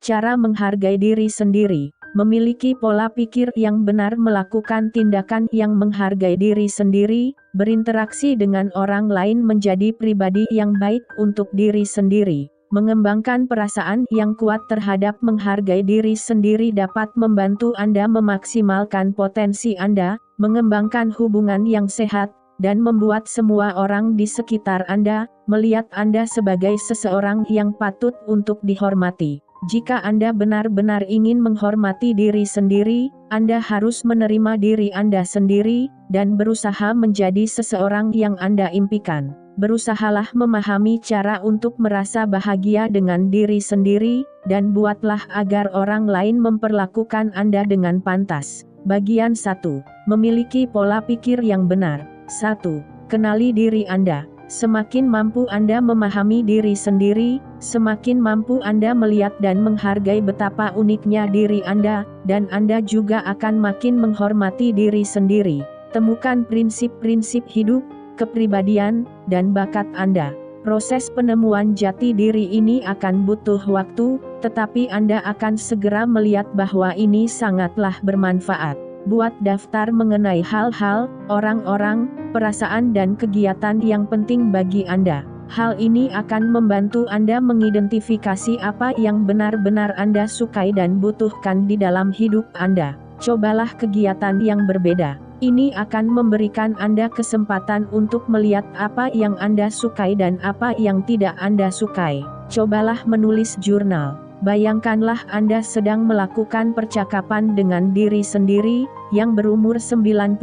Cara menghargai diri sendiri. Memiliki pola pikir yang benar, melakukan tindakan yang menghargai diri sendiri, berinteraksi dengan orang lain menjadi pribadi yang baik untuk diri sendiri. Mengembangkan perasaan yang kuat terhadap menghargai diri sendiri dapat membantu Anda memaksimalkan potensi Anda, mengembangkan hubungan yang sehat, dan membuat semua orang di sekitar Anda melihat Anda sebagai seseorang yang patut untuk dihormati. Jika Anda benar-benar ingin menghormati diri sendiri, Anda harus menerima diri Anda sendiri, dan berusaha menjadi seseorang yang Anda impikan. Berusahalah memahami cara untuk merasa bahagia dengan diri sendiri, dan buatlah agar orang lain memperlakukan Anda dengan pantas. Bagian 1. Memiliki pola pikir yang benar. 1. Kenali diri Anda. Semakin mampu Anda memahami diri sendiri, semakin mampu Anda melihat dan menghargai betapa uniknya diri Anda, dan Anda juga akan makin menghormati diri sendiri. Temukan prinsip-prinsip hidup, kepribadian, dan bakat Anda. Proses penemuan jati diri ini akan butuh waktu, tetapi Anda akan segera melihat bahwa ini sangatlah bermanfaat. Buat daftar mengenai hal-hal, orang-orang, perasaan dan kegiatan yang penting bagi Anda. Hal ini akan membantu Anda mengidentifikasi apa yang benar-benar Anda sukai dan butuhkan di dalam hidup Anda. Cobalah kegiatan yang berbeda. Ini akan memberikan Anda kesempatan untuk melihat apa yang Anda sukai dan apa yang tidak Anda sukai. Cobalah menulis jurnal. Bayangkanlah Anda sedang melakukan percakapan dengan diri sendiri, yang berumur 99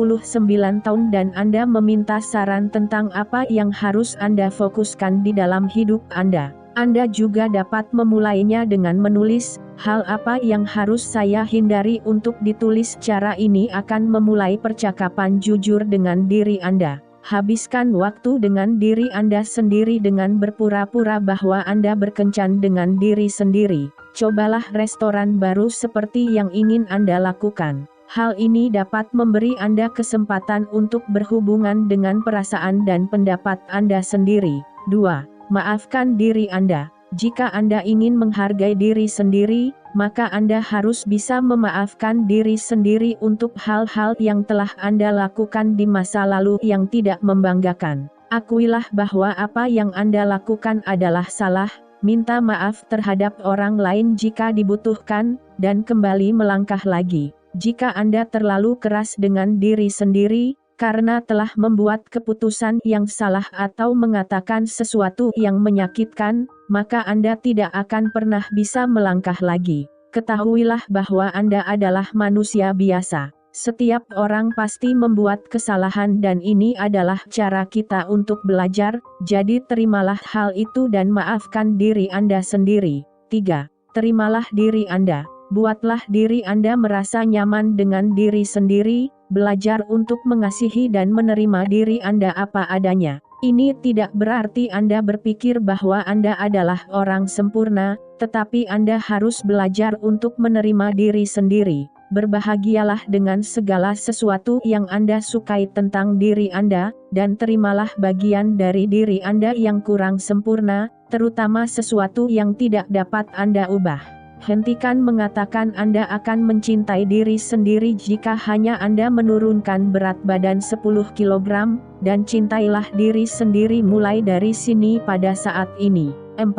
tahun dan Anda meminta saran tentang apa yang harus Anda fokuskan di dalam hidup Anda. Anda juga dapat memulainya dengan menulis, hal apa yang harus saya hindari untuk ditulis. Cara ini akan memulai percakapan jujur dengan diri Anda. Habiskan waktu dengan diri Anda sendiri dengan berpura-pura bahwa Anda berkencan dengan diri sendiri. Cobalah restoran baru seperti yang ingin Anda lakukan. Hal ini dapat memberi Anda kesempatan untuk berhubungan dengan perasaan dan pendapat Anda sendiri. 2. Maafkan diri Anda. Jika Anda ingin menghargai diri sendiri, maka Anda harus bisa memaafkan diri sendiri untuk hal-hal yang telah Anda lakukan di masa lalu yang tidak membanggakan. Akuilah bahwa apa yang Anda lakukan adalah salah, minta maaf terhadap orang lain jika dibutuhkan, dan kembali melangkah lagi. Jika Anda terlalu keras dengan diri sendiri, karena telah membuat keputusan yang salah atau mengatakan sesuatu yang menyakitkan, maka Anda tidak akan pernah bisa melangkah lagi. Ketahuilah bahwa Anda adalah manusia biasa. Setiap orang pasti membuat kesalahan dan ini adalah cara kita untuk belajar, jadi terimalah hal itu dan maafkan diri Anda sendiri. 3. Terimalah diri Anda. Buatlah diri Anda merasa nyaman dengan diri sendiri, belajar untuk mengasihi dan menerima diri Anda apa adanya. Ini tidak berarti Anda berpikir bahwa Anda adalah orang sempurna, tetapi Anda harus belajar untuk menerima diri sendiri. Berbahagialah dengan segala sesuatu yang Anda sukai tentang diri Anda, dan terimalah bagian dari diri Anda yang kurang sempurna, terutama sesuatu yang tidak dapat Anda ubah. Hentikan mengatakan Anda akan mencintai diri sendiri jika hanya Anda menurunkan berat badan 10 kg, dan cintailah diri sendiri mulai dari sini pada saat ini. 4.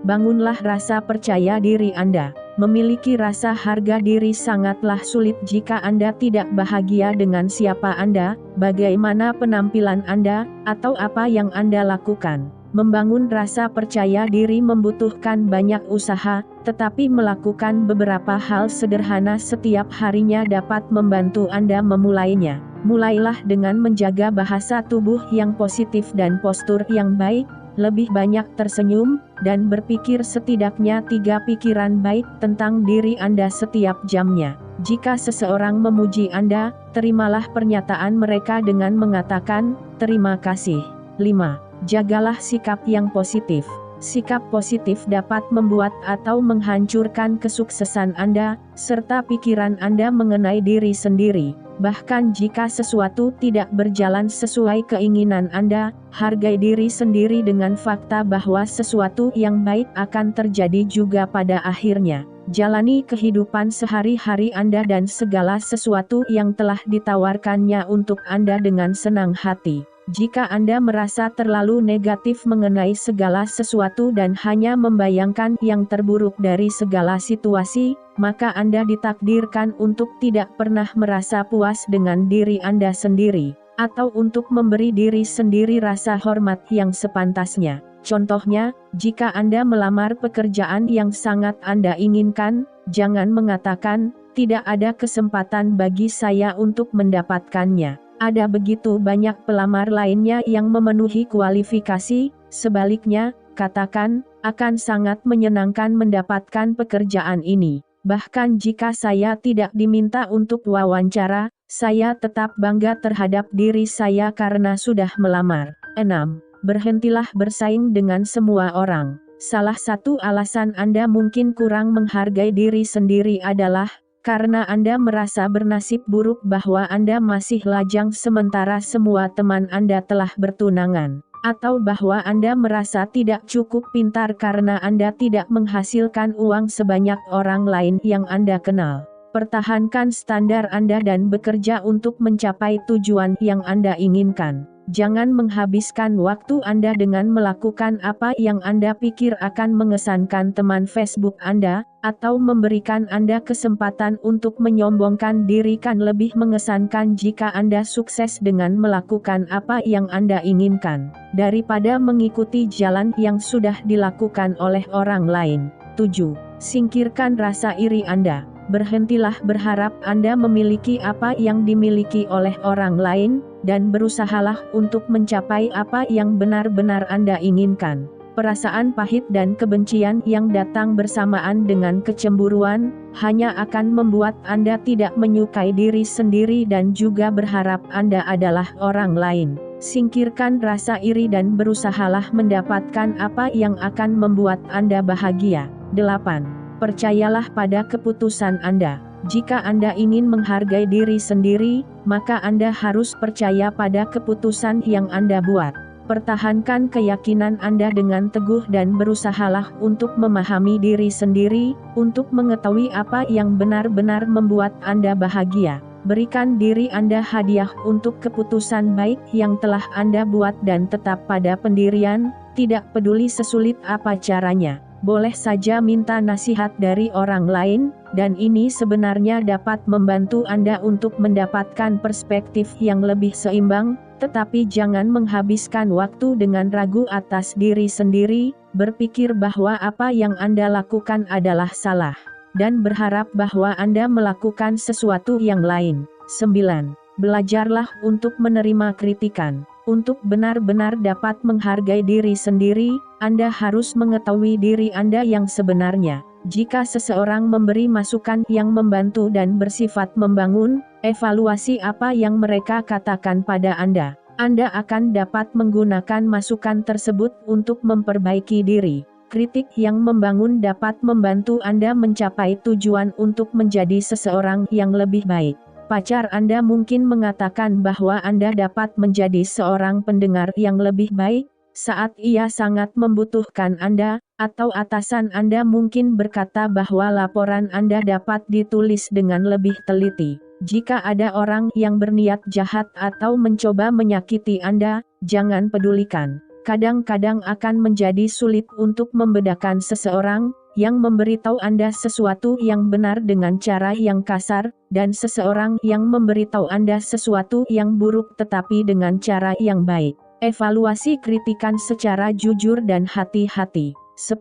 Bangunlah rasa percaya diri Anda. Memiliki rasa harga diri sangatlah sulit jika Anda tidak bahagia dengan siapa Anda, bagaimana penampilan Anda, atau apa yang Anda lakukan. Membangun rasa percaya diri membutuhkan banyak usaha, tetapi melakukan beberapa hal sederhana setiap harinya dapat membantu Anda memulainya. Mulailah dengan menjaga bahasa tubuh yang positif dan postur yang baik, lebih banyak tersenyum, dan berpikir setidaknya 3 pikiran baik tentang diri Anda setiap jamnya. Jika seseorang memuji Anda, terimalah pernyataan mereka dengan mengatakan, terima kasih. 5. Jagalah sikap yang positif. Sikap positif dapat membuat atau menghancurkan kesuksesan Anda, serta pikiran Anda mengenai diri sendiri. Bahkan jika sesuatu tidak berjalan sesuai keinginan Anda, hargai diri sendiri dengan fakta bahwa sesuatu yang baik akan terjadi juga pada akhirnya. Jalani kehidupan sehari-hari Anda dan segala sesuatu yang telah ditawarkannya untuk Anda dengan senang hati. Jika Anda merasa terlalu negatif mengenai segala sesuatu dan hanya membayangkan yang terburuk dari segala situasi, maka Anda ditakdirkan untuk tidak pernah merasa puas dengan diri Anda sendiri, atau untuk memberi diri sendiri rasa hormat yang sepantasnya. Contohnya, jika Anda melamar pekerjaan yang sangat Anda inginkan, jangan mengatakan, "Tidak ada kesempatan bagi saya untuk mendapatkannya. Ada begitu banyak pelamar lainnya yang memenuhi kualifikasi." Sebaliknya, katakan, "Akan sangat menyenangkan mendapatkan pekerjaan ini. Bahkan jika saya tidak diminta untuk wawancara, saya tetap bangga terhadap diri saya karena sudah melamar." 6. Berhentilah bersaing dengan semua orang. Salah satu alasan Anda mungkin kurang menghargai diri sendiri adalah karena Anda merasa bernasib buruk bahwa Anda masih lajang sementara semua teman Anda telah bertunangan, atau bahwa Anda merasa tidak cukup pintar karena Anda tidak menghasilkan uang sebanyak orang lain yang Anda kenal. Pertahankan standar Anda dan bekerja untuk mencapai tujuan yang Anda inginkan. Jangan menghabiskan waktu Anda dengan melakukan apa yang Anda pikir akan mengesankan teman Facebook Anda, atau memberikan Anda kesempatan untuk menyombongkan diri. Kan lebih mengesankan jika Anda sukses dengan melakukan apa yang Anda inginkan, daripada mengikuti jalan yang sudah dilakukan oleh orang lain. 7. Singkirkan rasa iri Anda. Berhentilah berharap Anda memiliki apa yang dimiliki oleh orang lain, dan berusahalah untuk mencapai apa yang benar-benar Anda inginkan. Perasaan pahit dan kebencian yang datang bersamaan dengan kecemburuan, hanya akan membuat Anda tidak menyukai diri sendiri dan juga berharap Anda adalah orang lain. Singkirkan rasa iri dan berusahalah mendapatkan apa yang akan membuat Anda bahagia. 8. Percayalah pada keputusan Anda. Jika Anda ingin menghargai diri sendiri, maka Anda harus percaya pada keputusan yang Anda buat. Pertahankan keyakinan Anda dengan teguh dan berusahalah untuk memahami diri sendiri, untuk mengetahui apa yang benar-benar membuat Anda bahagia. Berikan diri Anda hadiah untuk keputusan baik yang telah Anda buat dan tetap pada pendirian, tidak peduli sesulit apa caranya. Boleh saja minta nasihat dari orang lain, dan ini sebenarnya dapat membantu Anda untuk mendapatkan perspektif yang lebih seimbang, tetapi jangan menghabiskan waktu dengan ragu atas diri sendiri, berpikir bahwa apa yang Anda lakukan adalah salah, dan berharap bahwa Anda melakukan sesuatu yang lain. 9. Belajarlah untuk menerima kritikan. Untuk benar-benar dapat menghargai diri sendiri, Anda harus mengetahui diri Anda yang sebenarnya. Jika seseorang memberi masukan yang membantu dan bersifat membangun, evaluasi apa yang mereka katakan pada Anda. Anda akan dapat menggunakan masukan tersebut untuk memperbaiki diri. Kritik yang membangun dapat membantu Anda mencapai tujuan untuk menjadi seseorang yang lebih baik. Pacar Anda mungkin mengatakan bahwa Anda dapat menjadi seorang pendengar yang lebih baik saat ia sangat membutuhkan Anda, atau atasan Anda mungkin berkata bahwa laporan Anda dapat ditulis dengan lebih teliti. Jika ada orang yang berniat jahat atau mencoba menyakiti Anda, jangan pedulikan. Kadang-kadang akan menjadi sulit untuk membedakan seseorang yang memberitahu Anda sesuatu yang benar dengan cara yang kasar, dan seseorang yang memberitahu Anda sesuatu yang buruk tetapi dengan cara yang baik. Evaluasi kritikan secara jujur dan hati-hati. 10.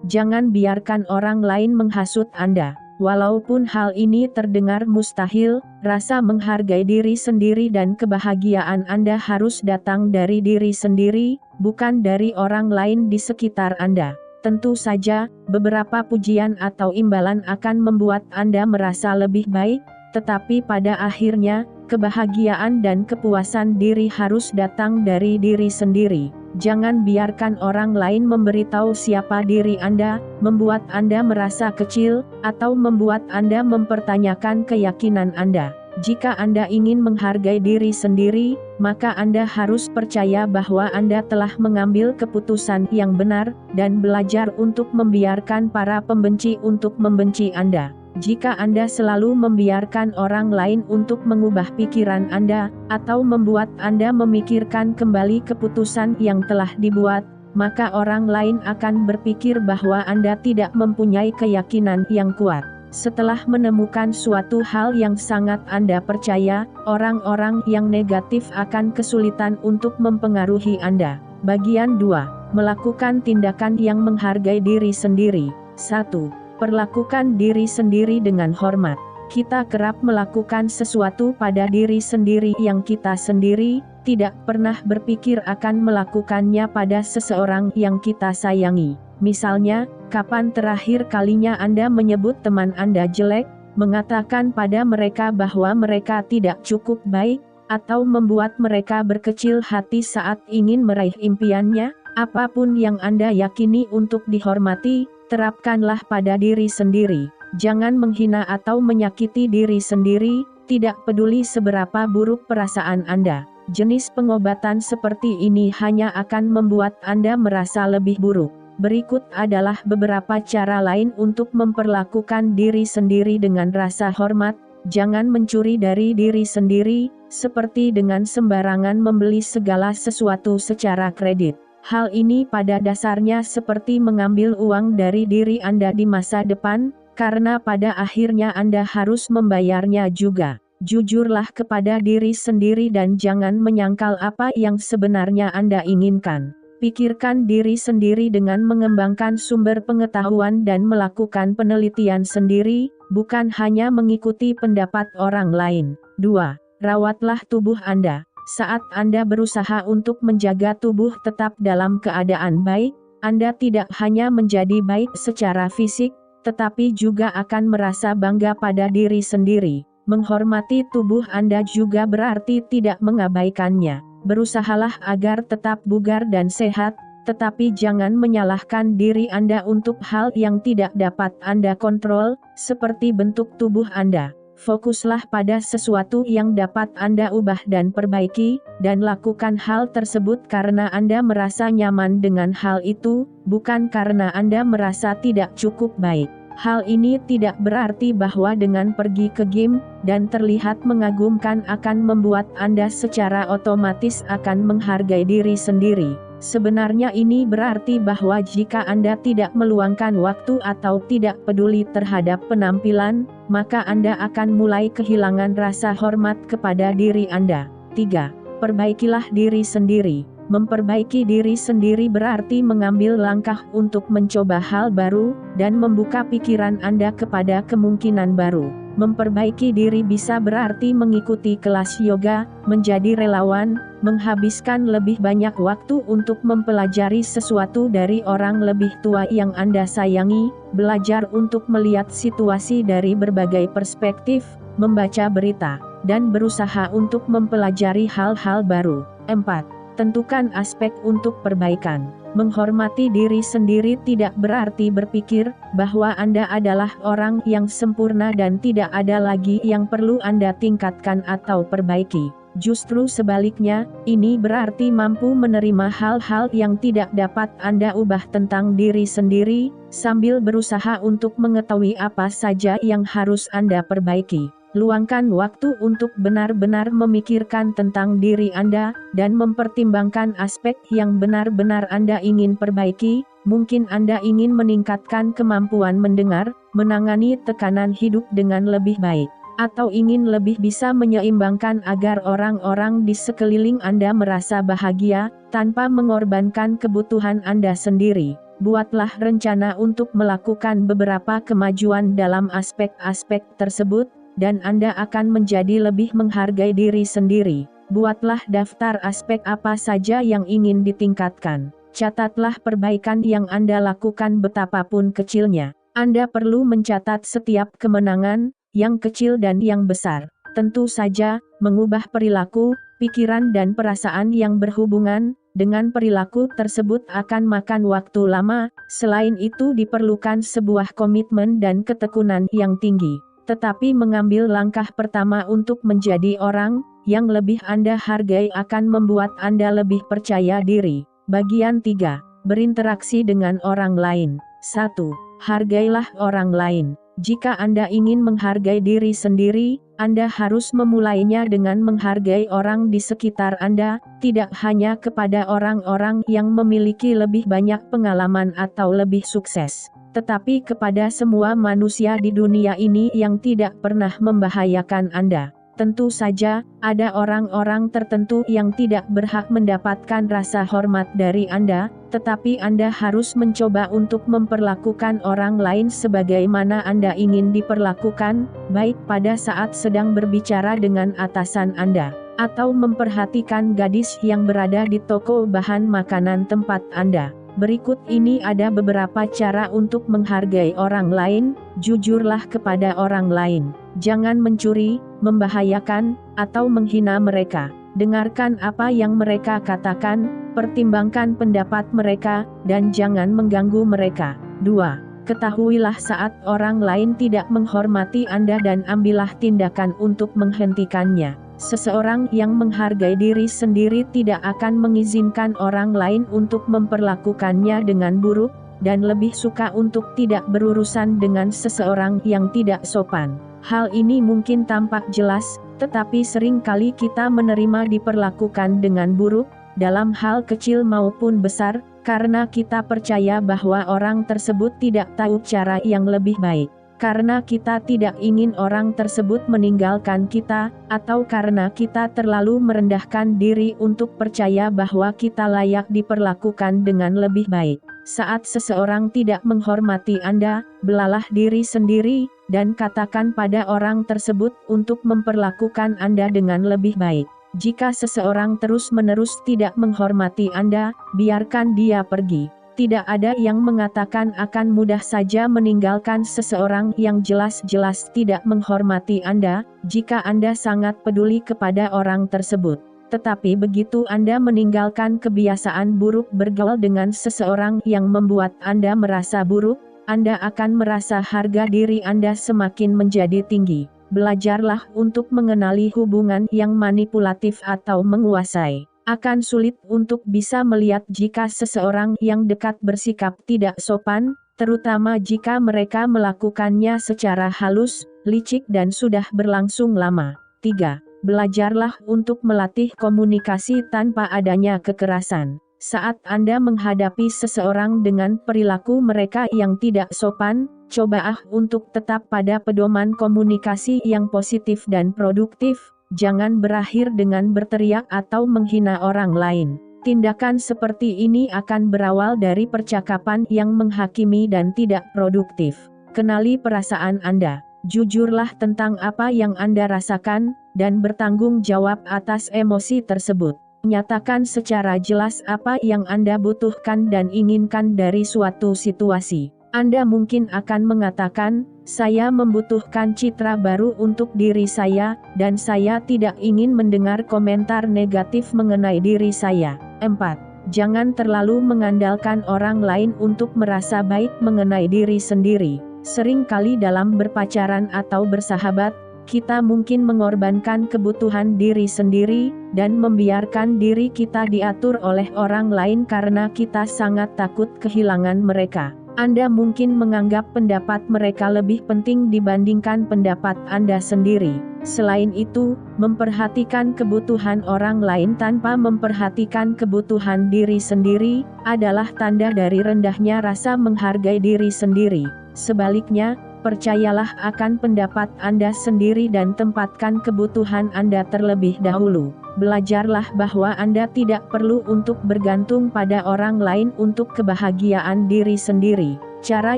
Jangan biarkan orang lain menghasut Anda. Walaupun hal ini terdengar mustahil, rasa menghargai diri sendiri dan kebahagiaan Anda harus datang dari diri sendiri, bukan dari orang lain di sekitar Anda. Tentu saja, beberapa pujian atau imbalan akan membuat Anda merasa lebih baik, tetapi pada akhirnya, kebahagiaan dan kepuasan diri harus datang dari diri sendiri. Jangan biarkan orang lain memberitahu siapa diri Anda, membuat Anda merasa kecil, atau membuat Anda mempertanyakan keyakinan Anda. Jika Anda ingin menghargai diri sendiri, maka Anda harus percaya bahwa Anda telah mengambil keputusan yang benar, dan belajar untuk membiarkan para pembenci untuk membenci Anda. Jika Anda selalu membiarkan orang lain untuk mengubah pikiran Anda, atau membuat Anda memikirkan kembali keputusan yang telah dibuat, maka orang lain akan berpikir bahwa Anda tidak mempunyai keyakinan yang kuat. Setelah menemukan suatu hal yang sangat Anda percaya, orang-orang yang negatif akan kesulitan untuk mempengaruhi Anda. Bagian 2. Melakukan tindakan yang menghargai diri sendiri. 1. Perlakukan diri sendiri dengan hormat. Kita kerap melakukan sesuatu pada diri sendiri yang kita sendiri tidak pernah berpikir akan melakukannya pada seseorang yang kita sayangi. Misalnya, kapan terakhir kalinya Anda menyebut teman Anda jelek, mengatakan pada mereka bahwa mereka tidak cukup baik, atau membuat mereka berkecil hati saat ingin meraih impiannya? Apapun yang Anda yakini untuk dihormati, terapkanlah pada diri sendiri. Jangan menghina atau menyakiti diri sendiri, tidak peduli seberapa buruk perasaan Anda. Jenis pengobatan seperti ini hanya akan membuat Anda merasa lebih buruk. Berikut adalah beberapa cara lain untuk memperlakukan diri sendiri dengan rasa hormat. Jangan mencuri dari diri sendiri, seperti dengan sembarangan membeli segala sesuatu secara kredit. Hal ini pada dasarnya seperti mengambil uang dari diri Anda di masa depan, karena pada akhirnya Anda harus membayarnya juga. Jujurlah kepada diri sendiri dan jangan menyangkal apa yang sebenarnya Anda inginkan. Pikirkan diri sendiri dengan mengembangkan sumber pengetahuan dan melakukan penelitian sendiri, bukan hanya mengikuti pendapat orang lain. 2. Rawatlah tubuh Anda. Saat Anda berusaha untuk menjaga tubuh tetap dalam keadaan baik, Anda tidak hanya menjadi baik secara fisik, tetapi juga akan merasa bangga pada diri sendiri. Menghormati tubuh Anda juga berarti tidak mengabaikannya. Berusahalah agar tetap bugar dan sehat, tetapi jangan menyalahkan diri Anda untuk hal yang tidak dapat Anda kontrol, seperti bentuk tubuh Anda. Fokuslah pada sesuatu yang dapat Anda ubah dan perbaiki, dan lakukan hal tersebut karena Anda merasa nyaman dengan hal itu, bukan karena Anda merasa tidak cukup baik. Hal ini tidak berarti bahwa dengan pergi ke gym dan terlihat mengagumkan akan membuat Anda secara otomatis akan menghargai diri sendiri. Sebenarnya ini berarti bahwa jika Anda tidak meluangkan waktu atau tidak peduli terhadap penampilan, maka Anda akan mulai kehilangan rasa hormat kepada diri Anda. 3. Perbaikilah diri sendiri. Memperbaiki diri sendiri berarti mengambil langkah untuk mencoba hal baru, dan membuka pikiran Anda kepada kemungkinan baru. Memperbaiki diri bisa berarti mengikuti kelas yoga, menjadi relawan, menghabiskan lebih banyak waktu untuk mempelajari sesuatu dari orang lebih tua yang Anda sayangi, belajar untuk melihat situasi dari berbagai perspektif, membaca berita, dan berusaha untuk mempelajari hal-hal baru. 4. Tentukan aspek untuk perbaikan. Menghormati diri sendiri tidak berarti berpikir bahwa Anda adalah orang yang sempurna dan tidak ada lagi yang perlu Anda tingkatkan atau perbaiki. Justru sebaliknya, ini berarti mampu menerima hal-hal yang tidak dapat Anda ubah tentang diri sendiri, sambil berusaha untuk mengetahui apa saja yang harus Anda perbaiki. Luangkan waktu untuk benar-benar memikirkan tentang diri Anda, dan mempertimbangkan aspek yang benar-benar Anda ingin perbaiki. Mungkin Anda ingin meningkatkan kemampuan mendengar, menangani tekanan hidup dengan lebih baik, atau ingin lebih bisa menyeimbangkan agar orang-orang di sekeliling Anda merasa bahagia, tanpa mengorbankan kebutuhan Anda sendiri. Buatlah rencana untuk melakukan beberapa kemajuan dalam aspek-aspek tersebut, dan Anda akan menjadi lebih menghargai diri sendiri. Buatlah daftar aspek apa saja yang ingin ditingkatkan. Catatlah perbaikan yang Anda lakukan betapapun kecilnya. Anda perlu mencatat setiap kemenangan, yang kecil dan yang besar. Tentu saja, mengubah perilaku, pikiran dan perasaan yang berhubungan dengan perilaku tersebut akan makan waktu lama. Selain itu diperlukan sebuah komitmen dan ketekunan yang tinggi. tetapi mengambil langkah pertama untuk menjadi orang yang lebih Anda hargai akan membuat Anda lebih percaya diri. Bagian 3. Berinteraksi dengan orang lain. 1. Hargailah orang lain. Jika Anda ingin menghargai diri sendiri, Anda harus memulainya dengan menghargai orang di sekitar Anda, tidak hanya kepada orang-orang yang memiliki lebih banyak pengalaman atau lebih sukses, tetapi kepada semua manusia di dunia ini yang tidak pernah membahayakan Anda. Tentu saja, ada orang-orang tertentu yang tidak berhak mendapatkan rasa hormat dari Anda, tetapi Anda harus mencoba untuk memperlakukan orang lain sebagaimana Anda ingin diperlakukan, baik pada saat sedang berbicara dengan atasan Anda, atau memperhatikan gadis yang berada di toko bahan makanan tempat Anda. Berikut ini ada beberapa cara untuk menghargai orang lain. Jujurlah kepada orang lain. Jangan mencuri, membahayakan, atau menghina mereka. Dengarkan apa yang mereka katakan, pertimbangkan pendapat mereka, dan jangan mengganggu mereka. 2. Ketahuilah saat orang lain tidak menghormati Anda dan ambillah tindakan untuk menghentikannya. Seseorang yang menghargai diri sendiri tidak akan mengizinkan orang lain untuk memperlakukannya dengan buruk, dan lebih suka untuk tidak berurusan dengan seseorang yang tidak sopan. Hal ini mungkin tampak jelas, tetapi sering kali kita menerima diperlakukan dengan buruk, dalam hal kecil maupun besar, karena kita percaya bahwa orang tersebut tidak tahu cara yang lebih baik. Karena kita tidak ingin orang tersebut meninggalkan kita, atau karena kita terlalu merendahkan diri untuk percaya bahwa kita layak diperlakukan dengan lebih baik. Saat seseorang tidak menghormati Anda, belalah diri sendiri, dan katakan pada orang tersebut untuk memperlakukan Anda dengan lebih baik. Jika seseorang terus-menerus tidak menghormati Anda, biarkan dia pergi. Tidak ada yang mengatakan akan mudah saja meninggalkan seseorang yang jelas-jelas tidak menghormati Anda, jika Anda sangat peduli kepada orang tersebut. Tetapi begitu Anda meninggalkan kebiasaan buruk bergaul dengan seseorang yang membuat Anda merasa buruk, Anda akan merasa harga diri Anda semakin menjadi tinggi. Belajarlah untuk mengenali hubungan yang manipulatif atau menguasai. Akan sulit untuk bisa melihat jika seseorang yang dekat bersikap tidak sopan, terutama jika mereka melakukannya secara halus, licik dan sudah berlangsung lama. 3. Belajarlah untuk melatih komunikasi tanpa adanya kekerasan. Saat Anda menghadapi seseorang dengan perilaku mereka yang tidak sopan, cobalah untuk tetap pada pedoman komunikasi yang positif dan produktif. Jangan berakhir dengan berteriak atau menghina orang lain. Tindakan seperti ini akan berawal dari percakapan yang menghakimi dan tidak produktif. Kenali perasaan Anda. Jujurlah tentang apa yang Anda rasakan, dan bertanggung jawab atas emosi tersebut. Nyatakan secara jelas apa yang Anda butuhkan dan inginkan dari suatu situasi. Anda mungkin akan mengatakan, saya membutuhkan citra baru untuk diri saya, dan saya tidak ingin mendengar komentar negatif mengenai diri saya. 4. Jangan terlalu mengandalkan orang lain untuk merasa baik mengenai diri sendiri. Sering kali dalam berpacaran atau bersahabat, kita mungkin mengorbankan kebutuhan diri sendiri, dan membiarkan diri kita diatur oleh orang lain karena kita sangat takut kehilangan mereka. Anda mungkin menganggap pendapat mereka lebih penting dibandingkan pendapat Anda sendiri. Selain itu, memperhatikan kebutuhan orang lain tanpa memperhatikan kebutuhan diri sendiri, adalah tanda dari rendahnya rasa menghargai diri sendiri. Sebaliknya, percayalah akan pendapat Anda sendiri dan tempatkan kebutuhan Anda terlebih dahulu. Belajarlah bahwa Anda tidak perlu untuk bergantung pada orang lain untuk kebahagiaan diri sendiri. Cara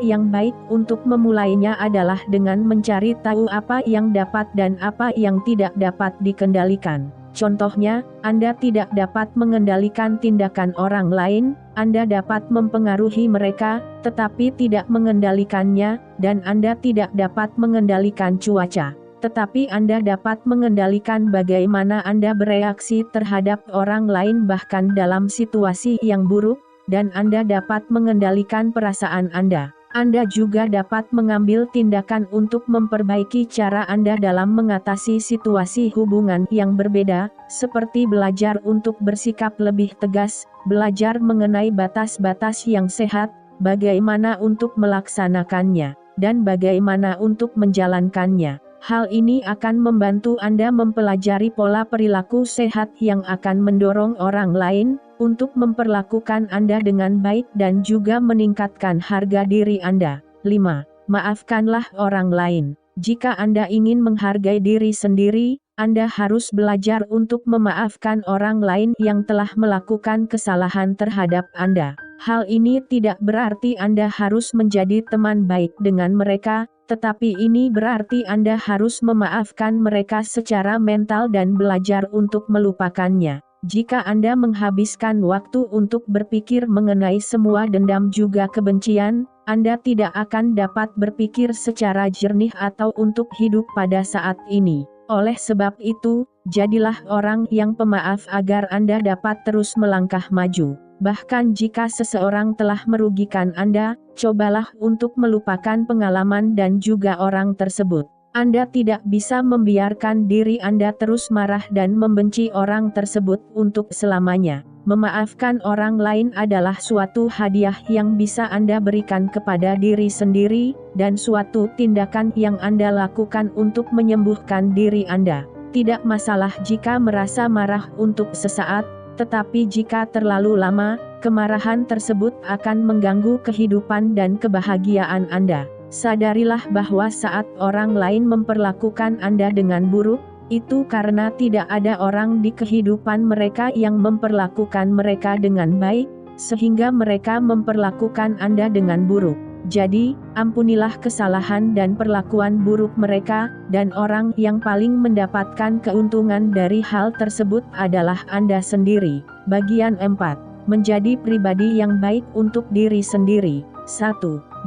yang baik untuk memulainya adalah dengan mencari tahu apa yang dapat dan apa yang tidak dapat dikendalikan. Contohnya, Anda tidak dapat mengendalikan tindakan orang lain, Anda dapat mempengaruhi mereka, tetapi tidak mengendalikannya, dan Anda tidak dapat mengendalikan cuaca. Tetapi Anda dapat mengendalikan bagaimana Anda bereaksi terhadap orang lain bahkan dalam situasi yang buruk, dan Anda dapat mengendalikan perasaan Anda. Anda juga dapat mengambil tindakan untuk memperbaiki cara Anda dalam mengatasi situasi hubungan yang berbeda, seperti belajar untuk bersikap lebih tegas, belajar mengenai batas-batas yang sehat, bagaimana untuk melaksanakannya, dan bagaimana untuk menjalankannya. Hal ini akan membantu Anda mempelajari pola perilaku sehat yang akan mendorong orang lain untuk memperlakukan Anda dengan baik dan juga meningkatkan harga diri Anda. 5. Maafkanlah orang lain. Jika Anda ingin menghargai diri sendiri, Anda harus belajar untuk memaafkan orang lain yang telah melakukan kesalahan terhadap Anda. Hal ini tidak berarti Anda harus menjadi teman baik dengan mereka, tetapi ini berarti Anda harus memaafkan mereka secara mental dan belajar untuk melupakannya. Jika Anda menghabiskan waktu untuk berpikir mengenai semua dendam juga kebencian, Anda tidak akan dapat berpikir secara jernih atau untuk hidup pada saat ini. Oleh sebab itu, jadilah orang yang pemaaf agar Anda dapat terus melangkah maju. Bahkan jika seseorang telah merugikan Anda, cobalah untuk melupakan pengalaman dan juga orang tersebut. Anda tidak bisa membiarkan diri Anda terus marah dan membenci orang tersebut untuk selamanya. Memaafkan orang lain adalah suatu hadiah yang bisa Anda berikan kepada diri sendiri, dan suatu tindakan yang Anda lakukan untuk menyembuhkan diri Anda. Tidak masalah jika merasa marah untuk sesaat, tetapi jika terlalu lama, kemarahan tersebut akan mengganggu kehidupan dan kebahagiaan Anda. Sadarilah bahwa saat orang lain memperlakukan Anda dengan buruk, itu karena tidak ada orang di kehidupan mereka yang memperlakukan mereka dengan baik, sehingga mereka memperlakukan Anda dengan buruk. Jadi, ampunilah kesalahan dan perlakuan buruk mereka, dan orang yang paling mendapatkan keuntungan dari hal tersebut adalah Anda sendiri. Bagian 4. Menjadi pribadi yang baik untuk diri sendiri. 1.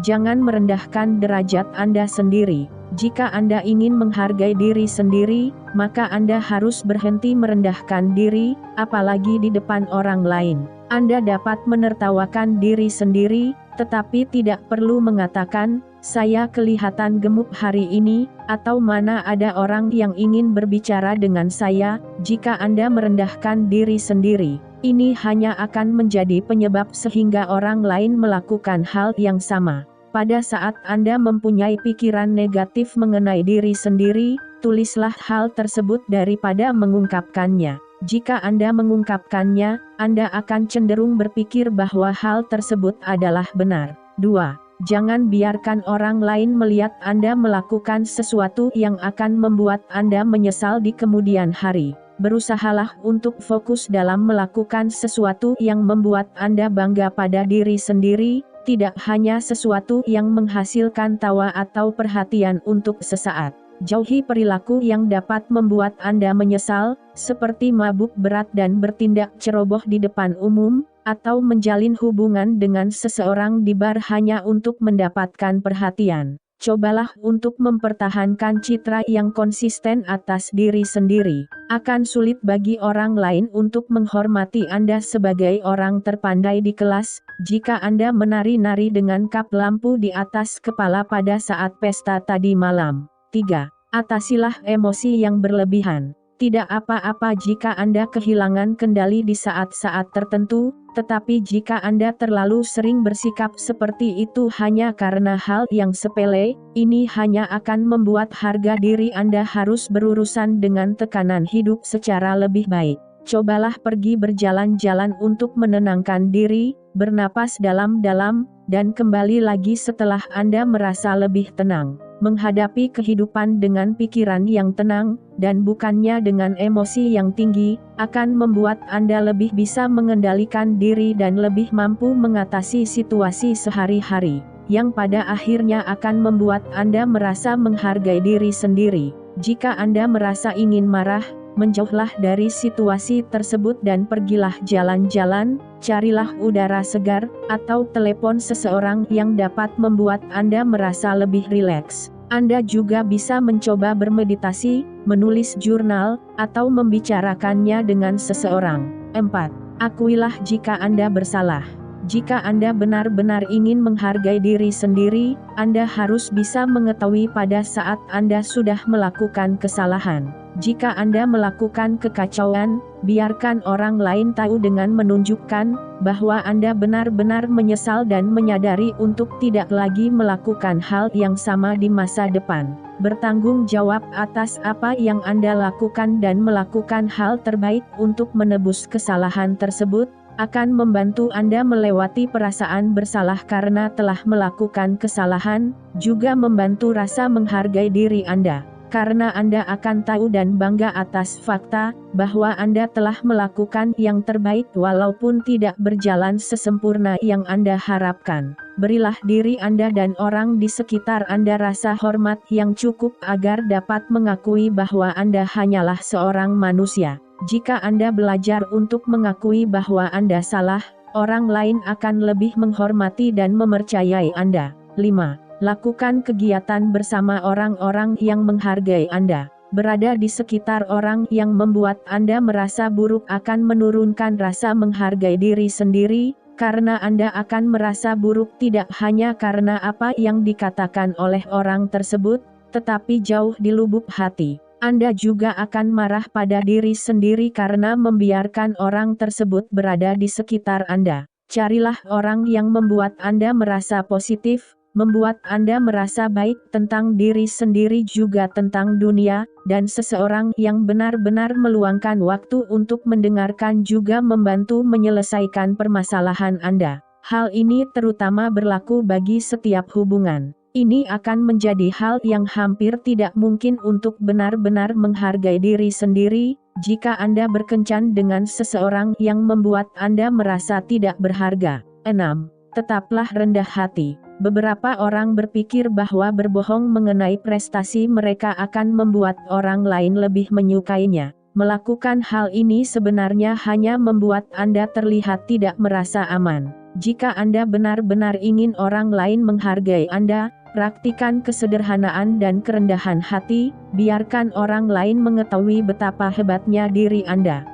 Jangan merendahkan derajat Anda sendiri. Jika Anda ingin menghargai diri sendiri, maka Anda harus berhenti merendahkan diri, apalagi di depan orang lain. Anda dapat menertawakan diri sendiri, tetapi tidak perlu mengatakan, "Saya kelihatan gemuk hari ini," atau "Mana ada orang yang ingin berbicara dengan saya." Jika Anda merendahkan diri sendiri, ini hanya akan menjadi penyebab sehingga orang lain melakukan hal yang sama. Pada saat Anda mempunyai pikiran negatif mengenai diri sendiri, tulislah hal tersebut daripada mengungkapkannya. Jika Anda mengungkapkannya, Anda akan cenderung berpikir bahwa hal tersebut adalah benar. 2. Jangan biarkan orang lain melihat Anda melakukan sesuatu yang akan membuat Anda menyesal di kemudian hari. Berusahalah untuk fokus dalam melakukan sesuatu yang membuat Anda bangga pada diri sendiri, tidak hanya sesuatu yang menghasilkan tawa atau perhatian untuk sesaat. Jauhi perilaku yang dapat membuat Anda menyesal, seperti mabuk berat dan bertindak ceroboh di depan umum, atau menjalin hubungan dengan seseorang di bar hanya untuk mendapatkan perhatian. Cobalah untuk mempertahankan citra yang konsisten atas diri sendiri. Akan sulit bagi orang lain untuk menghormati Anda sebagai orang terpandai di kelas, jika Anda menari-nari dengan kap lampu di atas kepala pada saat pesta tadi malam. 3. Atasilah emosi yang berlebihan. Tidak apa-apa jika Anda kehilangan kendali di saat-saat tertentu, tetapi jika Anda terlalu sering bersikap seperti itu hanya karena hal yang sepele, ini hanya akan membuat harga diri Anda harus berurusan dengan tekanan hidup secara lebih baik. Cobalah pergi berjalan-jalan untuk menenangkan diri, bernapas dalam-dalam, dan kembali lagi setelah Anda merasa lebih tenang. Menghadapi kehidupan dengan pikiran yang tenang, dan bukannya dengan emosi yang tinggi, akan membuat Anda lebih bisa mengendalikan diri dan lebih mampu mengatasi situasi sehari-hari, yang pada akhirnya akan membuat Anda merasa menghargai diri sendiri. Jika Anda merasa ingin marah, menjauhlah dari situasi tersebut dan pergilah jalan-jalan, carilah udara segar, atau telepon seseorang yang dapat membuat Anda merasa lebih rileks. Anda juga bisa mencoba bermeditasi, menulis jurnal, atau membicarakannya dengan seseorang. 4. Akuilah jika Anda bersalah. Jika Anda benar-benar ingin menghargai diri sendiri, Anda harus bisa mengetahui pada saat Anda sudah melakukan kesalahan. Jika Anda melakukan kekacauan, biarkan orang lain tahu dengan menunjukkan bahwa Anda benar-benar menyesal dan menyadari untuk tidak lagi melakukan hal yang sama di masa depan. Bertanggung jawab atas apa yang Anda lakukan dan melakukan hal terbaik untuk menebus kesalahan tersebut akan membantu Anda melewati perasaan bersalah karena telah melakukan kesalahan, juga membantu rasa menghargai diri Anda. Karena Anda akan tahu dan bangga atas fakta bahwa Anda telah melakukan yang terbaik walaupun tidak berjalan sesempurna yang Anda harapkan. Berilah diri Anda dan orang di sekitar Anda rasa hormat yang cukup agar dapat mengakui bahwa Anda hanyalah seorang manusia. Jika Anda belajar untuk mengakui bahwa Anda salah, orang lain akan lebih menghormati dan mempercayai Anda. 5. Lakukan kegiatan bersama orang-orang yang menghargai Anda. Berada di sekitar orang yang membuat Anda merasa buruk akan menurunkan rasa menghargai diri sendiri, karena Anda akan merasa buruk tidak hanya karena apa yang dikatakan oleh orang tersebut, tetapi jauh di lubuk hati. Anda juga akan marah pada diri sendiri karena membiarkan orang tersebut berada di sekitar Anda. Carilah orang yang membuat Anda merasa positif, membuat Anda merasa baik tentang diri sendiri juga tentang dunia, dan seseorang yang benar-benar meluangkan waktu untuk mendengarkan juga membantu menyelesaikan permasalahan Anda. Hal ini terutama berlaku bagi setiap hubungan. Ini akan menjadi hal yang hampir tidak mungkin untuk benar-benar menghargai diri sendiri, jika Anda berkencan dengan seseorang yang membuat Anda merasa tidak berharga. 6. Tetaplah rendah hati. Beberapa orang berpikir bahwa berbohong mengenai prestasi mereka akan membuat orang lain lebih menyukainya. Melakukan hal ini sebenarnya hanya membuat Anda terlihat tidak merasa aman. Jika Anda benar-benar ingin orang lain menghargai Anda, praktikan kesederhanaan dan kerendahan hati, biarkan orang lain mengetahui betapa hebatnya diri Anda.